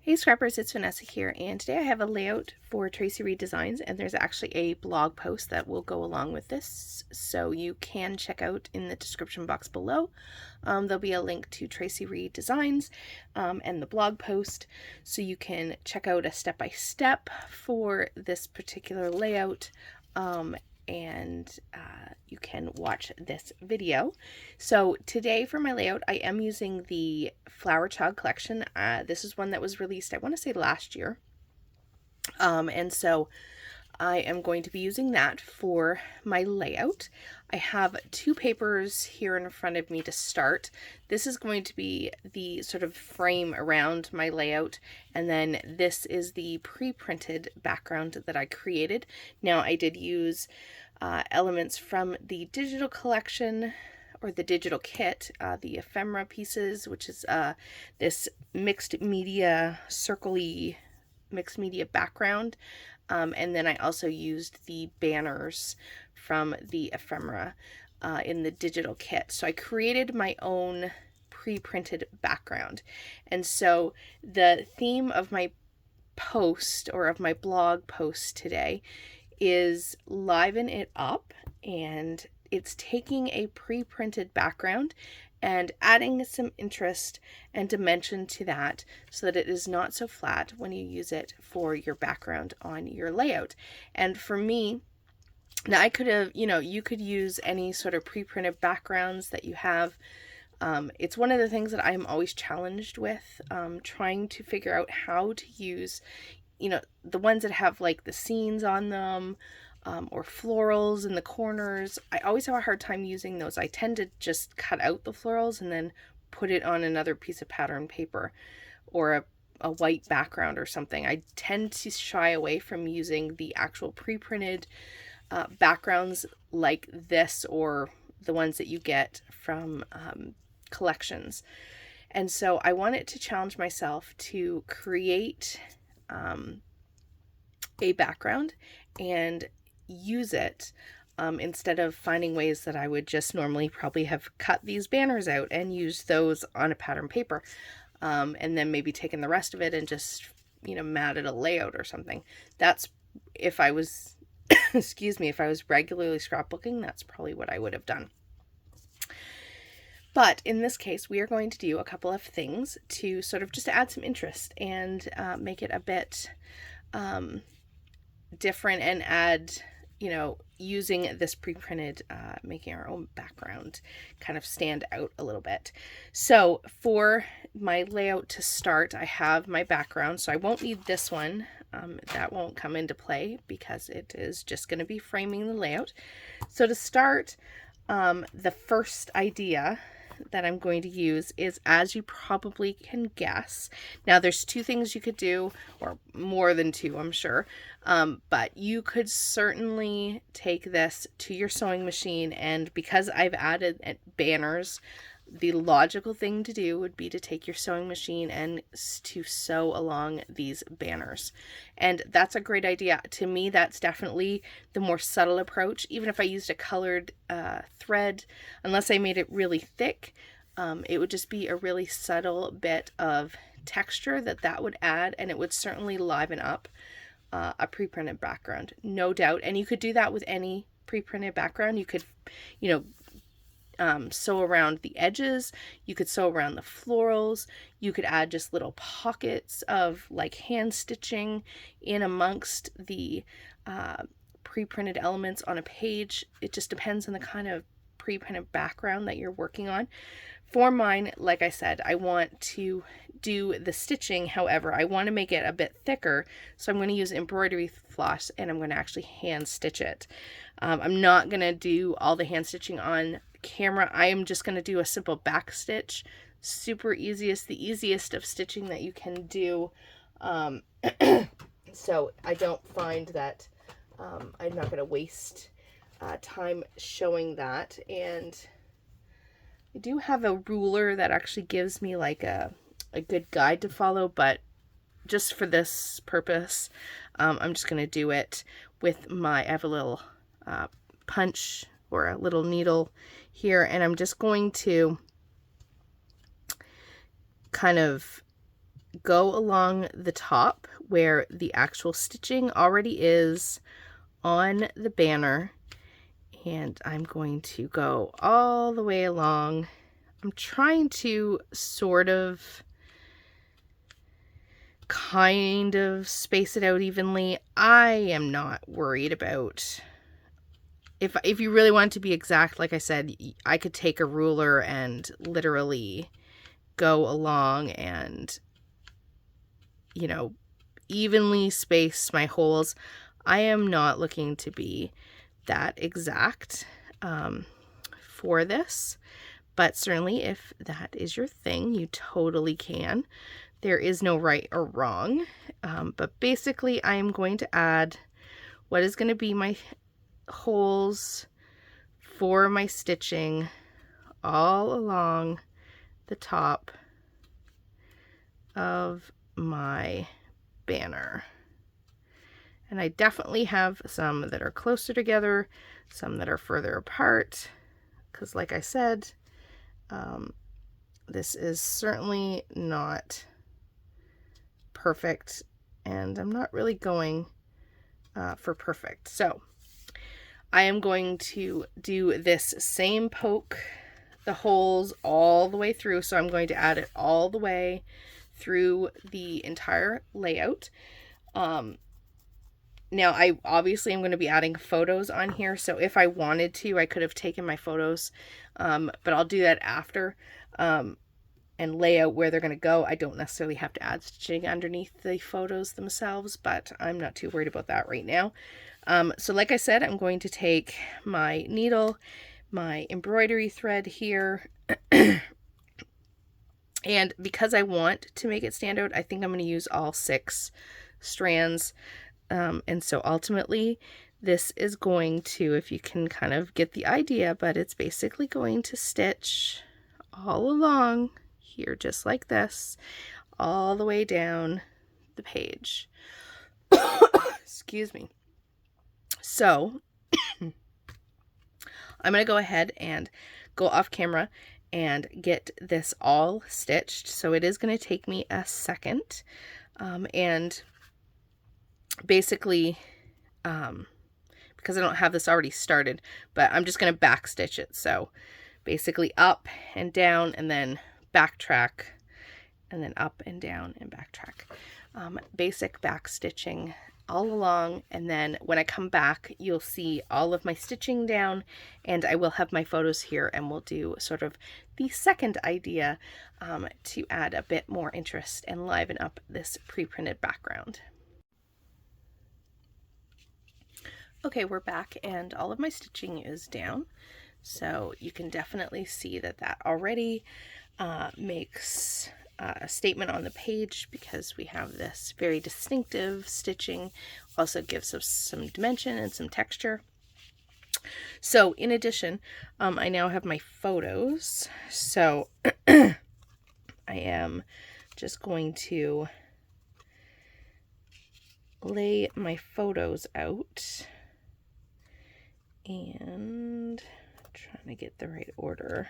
Hey Scrappers, it's Vanessa here, and today I have a layout for Traci Reed Designs, and there's actually a blog post that will go along with this, so you can check out in the description box below. There'll be a link to Traci Reed Designs and the blog post, so you can check out a step-by-step for this particular layout, and you can watch this video. So today for my layout, I am using the Flower Child collection. This is one that was released, I want to say last year. And so I am going to be using that for my layout. I have two papers here in front of me to start. This is going to be the sort of frame around my layout, and then this is the pre-printed background that I created. Now I did use elements from the digital collection, or the digital kit, the ephemera pieces, which is this mixed media, circle-y mixed media background. And then I also used the banners from the ephemera in the digital kit. So I created my own pre-printed background. And so the theme of my post, or of my blog post today, is Liven It Up, and it's taking a pre-printed background and adding some interest and dimension to that so that it is not so flat when you use it for your background on your layout. And for me, now I could have, you could use any sort of pre-printed backgrounds that you have. It's one of the things that I'm always challenged with, trying to figure out how to use, the ones that have like the scenes on them, or florals in the corners. I always have a hard time using those. I tend to just cut out the florals and then put it on another piece of pattern paper or a white background or something. I tend to shy away from using the actual pre-printed backgrounds like this, or the ones that you get from collections. And so I wanted to challenge myself to create a background and use it instead of finding ways that I would just normally probably have cut these banners out and used those on a pattern paper, and then maybe taken the rest of it and just matted a layout or something. That's if I was excuse me, if I was regularly scrapbooking, that's probably what I would have done. But in this case, we are going to do a couple of things to sort of just add some interest and make it a bit different, and add, using this pre-printed, making our own background kind of stand out a little bit. So for my layout to start, I have my background, so I won't need this one. That won't come into play because it is just going to be framing the layout. So to start, the first idea that I'm going to use is, as you probably can guess, now there's two things you could do, or more than two, I'm sure, but you could certainly take this to your sewing machine, and because I've added banners, the logical thing to do would be to take your sewing machine and to sew along these banners. And that's a great idea. To me, that's definitely the more subtle approach. Even if I used a colored thread, unless I made it really thick, it would just be a really subtle bit of texture that would add, and it would certainly liven up a pre-printed background, no doubt. And you could do that with any pre-printed background. You could, sew around the edges, you could sew around the florals, you could add just little pockets of like hand stitching in amongst the pre-printed elements on a page. It just depends on the kind of pre-printed background that you're working on. For mine, like I said, I want to do the stitching, however, I want to make it a bit thicker, so I'm going to use embroidery floss and I'm going to actually hand stitch it. I'm not going to do all the hand stitching on camera. I am just going to do a simple back stitch. Super easiest, the easiest of stitching that you can do. So I don't find that I'm not going to waste time showing that. And I do have a ruler that actually gives me like a good guide to follow, but just for this purpose, I'm just going to do it with I have a little punch or a little needle here, and I'm just going to kind of go along the top where the actual stitching already is on the banner, and I'm going to go all the way along. I'm trying to sort of kind of space it out evenly. I am not worried about if you really want to be exact. Like I said, I could take a ruler and literally go along and, you know, evenly space my holes. I am not looking to be that exact for this, but certainly if that is your thing, you totally can. There is no right or wrong, but basically I am going to add what is going to be my holes for my stitching all along the top of my banner. And I definitely have some that are closer together, some that are further apart, because like I said, this is certainly not perfect, and I'm not really going for perfect. So I am going to do this same poke, the holes all the way through. So I'm going to add it all the way through the entire layout. Now I obviously am going to be adding photos on here, so if I wanted to, I could have taken my photos, but I'll do that after and lay out where they're going to go. I don't necessarily have to add stitching underneath the photos themselves, but I'm not too worried about that right now. So like I said, I'm going to take my needle, my embroidery thread here, and because I want to make it stand out, I think I'm going to use all 6 strands. And so ultimately this is going to, if you can kind of get the idea, but it's basically going to stitch all along here, just like this, all the way down the page. Excuse me. So I'm going to go ahead and go off camera and get this all stitched. So it is going to take me a second. And basically, because I don't have this already started, but I'm just going to back stitch it. So basically up and down and then backtrack, and then up and down and backtrack. Basic back stitching all along, and then when I come back you'll see all of my stitching down, and I will have my photos here, and we'll do sort of the second idea to add a bit more interest and liven up this pre-printed background. Okay, we're back and all of my stitching is down, so you can definitely see that that already makes a statement on the page, because we have this very distinctive stitching. Also gives us some dimension and some texture. So in addition, I now have my photos. So I am just going to lay my photos out, and trying to get the right order.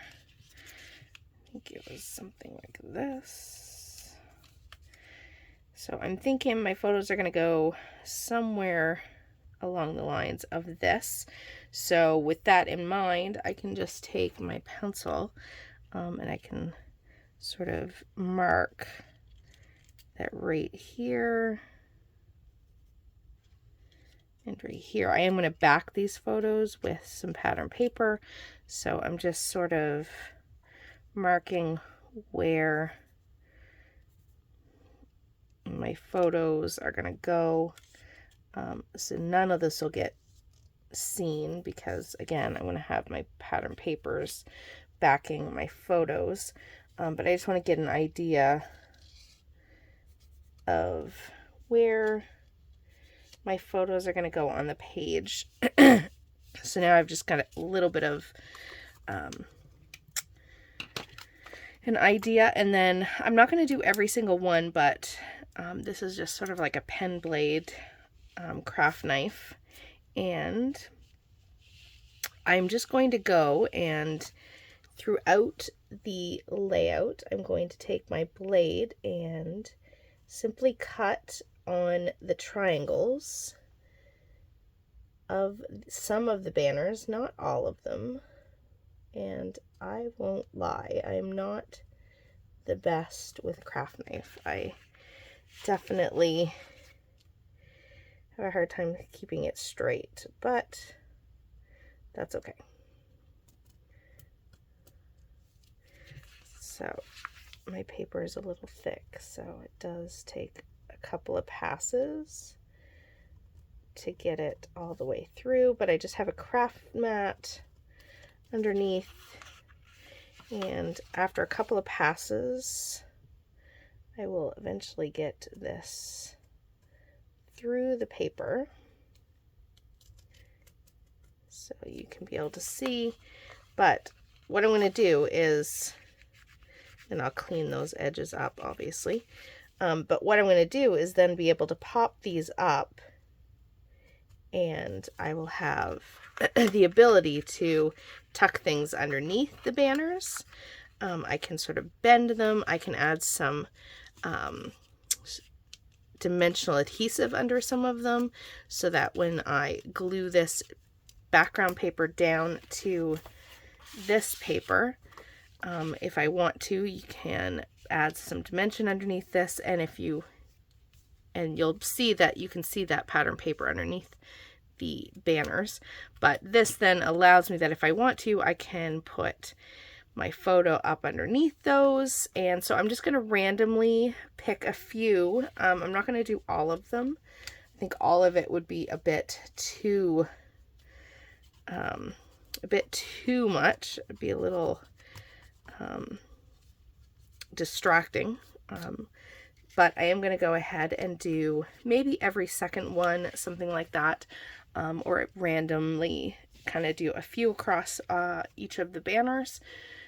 I think it was something like this. So I'm thinking my photos are going to go somewhere along the lines of this. So with that in mind, I can just take my pencil and I can sort of mark that right here and right here. I am going to back these photos with some pattern paper, so I'm just sort of marking where my photos are going to go. So none of this will get seen, because again, I'm going to have my pattern papers backing my photos, but I just want to get an idea of where my photos are going to go on the page. So now I've just got a little bit of an idea, and then I'm not going to do every single one, but this is just sort of like a pen blade craft knife, and I'm just going to go and throughout the layout I'm going to take my blade and simply cut on the triangles of some of the banners, not all of them. And I won't lie, I am not the best with a craft knife. I definitely have a hard time keeping it straight, but that's okay. So my paper is a little thick, so it does take a couple of passes to get it all the way through, but I just have a craft mat underneath, and after a couple of passes I will eventually get this through the paper so you can be able to see. But what I'm going to do is, and I'll clean those edges up obviously, but what I'm going to do is then be able to pop these up, and I will have the ability to tuck things underneath the banners. I can sort of bend them. I can add some dimensional adhesive under some of them so that when I glue this background paper down to this paper, if I want to, you can add some dimension underneath this, and you'll see that you can see that pattern paper underneath the banners. But this then allows me that if I want to, I can put my photo up underneath those. And so I'm just going to randomly pick a few. I'm not going to do all of them. I think all of it would be a bit too much. It'd be a little distracting. But I am going to go ahead and do maybe every second one, something like that, or randomly kind of do a few across each of the banners.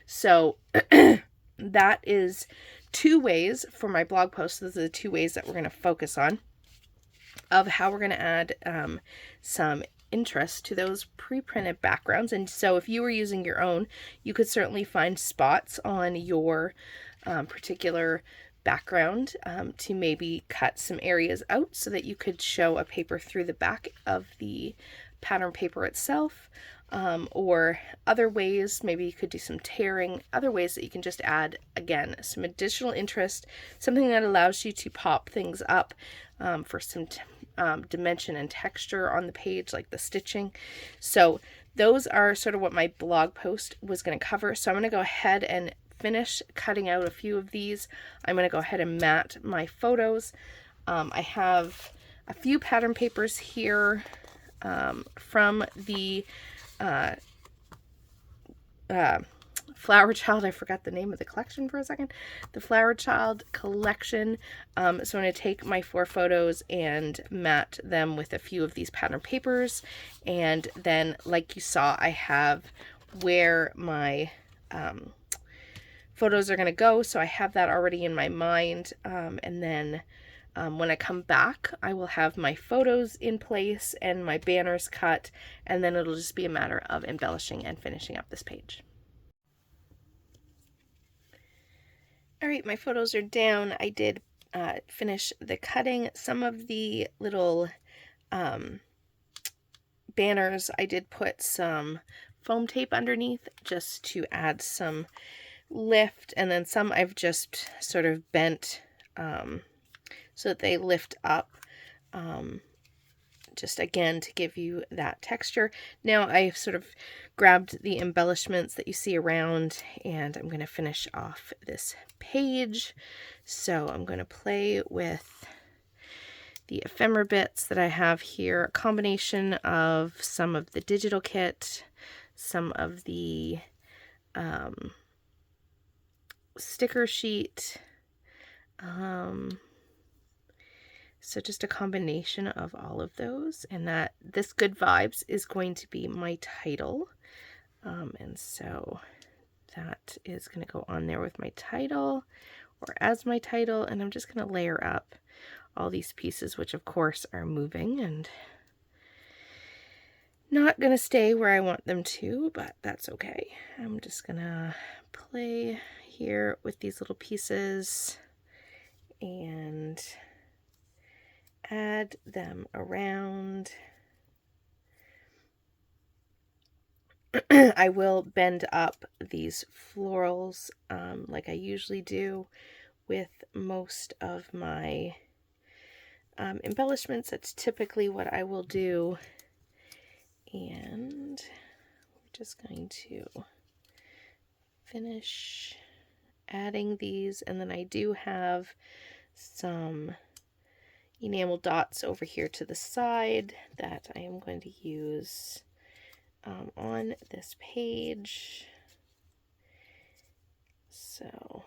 So that is 2 ways for my blog post. Those are the 2 ways that we're going to focus on of how we're going to add some interest to those pre-printed backgrounds. And so if you were using your own, you could certainly find spots on your particular background to maybe cut some areas out so that you could show a paper through the back of the pattern paper itself, or other ways, maybe you could do some tearing, other ways that you can just add, again, some additional interest, something that allows you to pop things up for some dimension and texture on the page, like the stitching. So those are sort of what my blog post was going to cover. So I'm going to go ahead and finish cutting out a few of these. I'm going to go ahead and mat my photos. I have a few pattern papers here from the Flower Child. I forgot the name of the collection for a second. The Flower Child collection. So I'm going to take my 4 photos and mat them with a few of these pattern papers. And then, like you saw, I have where my photos are going to go. So I have that already in my mind. And then when I come back, I will have my photos in place and my banners cut, and then it'll just be a matter of embellishing and finishing up this page. All right, my photos are down. I did finish the cutting. Some of the little banners, I did put some foam tape underneath just to add some lift, and then some I've just sort of bent so that they lift up, just again to give you that texture. Now I've sort of grabbed the embellishments that you see around, and I'm going to finish off this page. So I'm going to play with the ephemera bits that I have here, a combination of some of the digital kit, some of the sticker sheet, so just a combination of all of those, and that this Good Vibes is going to be my title, and so that is going to go on there with my title, or as my title, and I'm just going to layer up all these pieces, which of course are moving and not going to stay where I want them to, but that's okay. I'm just going to play here with these little pieces and add them around. I will bend up these florals like I usually do with most of my embellishments. That's typically what I will do. And we're just going to finish adding these, and then I do have some enamel dots over here to the side that I am going to use on this page. So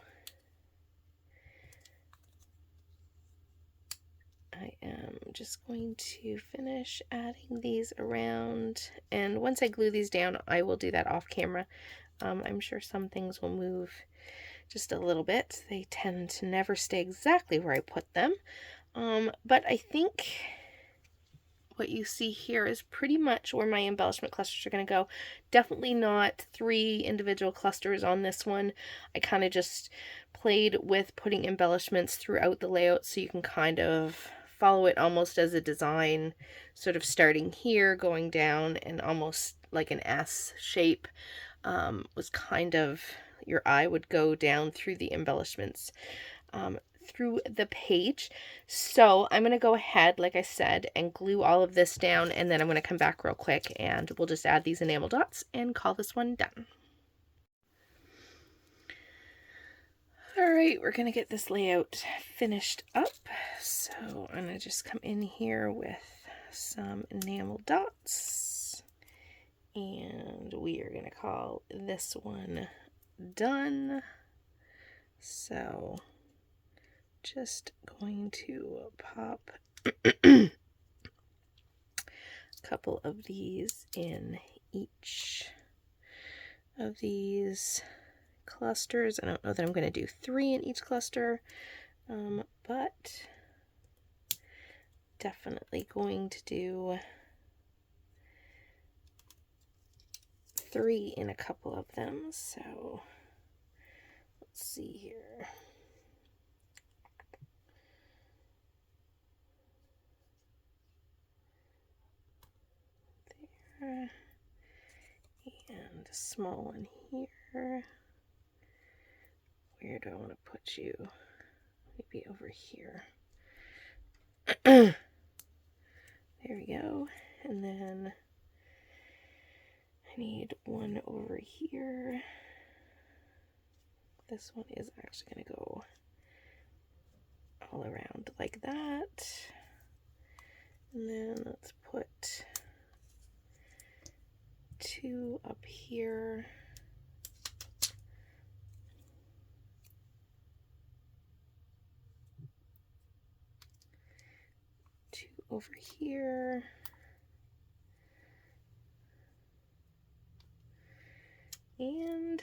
I am just going to finish adding these around, and once I glue these down, I will do that off camera. I'm sure some things will move just a little bit. They tend to never stay exactly where I put them, but I think what you see here is pretty much where my embellishment clusters are going to go. Definitely not 3 individual clusters on this one. I kind of just played with putting embellishments throughout the layout so you can kind of follow it almost as a design, sort of starting here, going down, and almost like an S shape was kind of, your eye would go down through the embellishments through the page. So I'm going to go ahead, like I said, and glue all of this down, and then I'm going to come back real quick and we'll just add these enamel dots and call this one done. Alright, we're going to get this layout finished up. So I'm going to just come in here with some enamel dots, and we are going to call this one done. So just going to pop a couple of these in each of these clusters. I don't know that I'm going to do 3 in each cluster, but definitely going to do 3 in a couple of them. So let's see here. There. And a small one here. Where do I want to put you? Maybe over here. There we go. And then I need one over here. This one is actually going to go all around like that. And then let's put 2 up here. 2 over here. And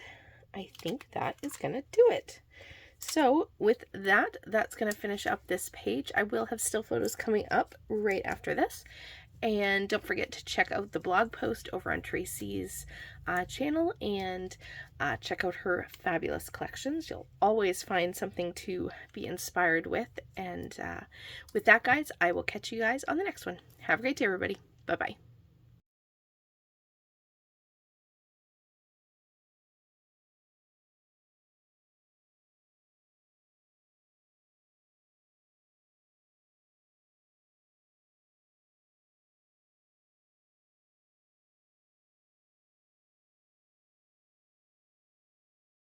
I think that is going to do it. So with that, that's going to finish up this page. I will have still photos coming up right after this. And don't forget to check out the blog post over on Traci's channel, and check out her fabulous collections. You'll always find something to be inspired with. And with that, guys, I will catch you guys on the next one. Have a great day, everybody. Bye-bye.